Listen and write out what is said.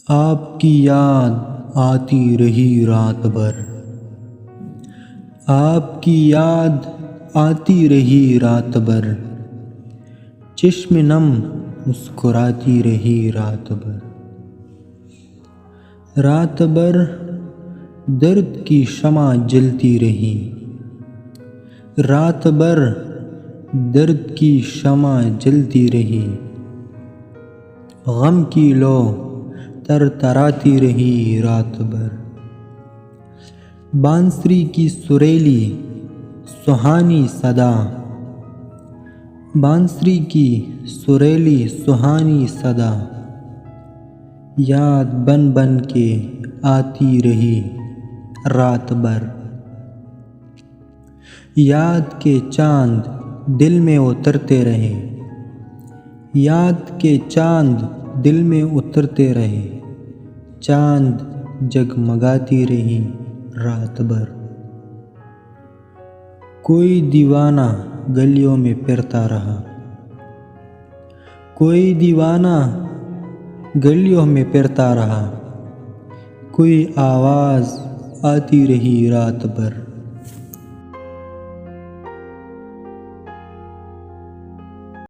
आपकी याद आती रही रात भर। आपकी याद आती रही रात भर। चश्म नम मुस्कुराती रही रात भर। रात भर दर्द की शमा जलती रही। रात भर दर्द की शमा जलती रही। गम की लो तरतराती रही रात भर। बांसुरी की सुरीली सुहानी सदा। बांसुरी की सुरीली सुहानी सदा याद बन बन के आती रही रात भर। याद के चांद दिल में उतरते रहे। याद के चांद दिल में उतरते रहे। चांद जगमगाती रही रात भर। कोई दीवाना गलियों में फिरता रहा। कोई दीवाना गलियों में फिरता रहा। कोई आवाज़ आती रही रात भर।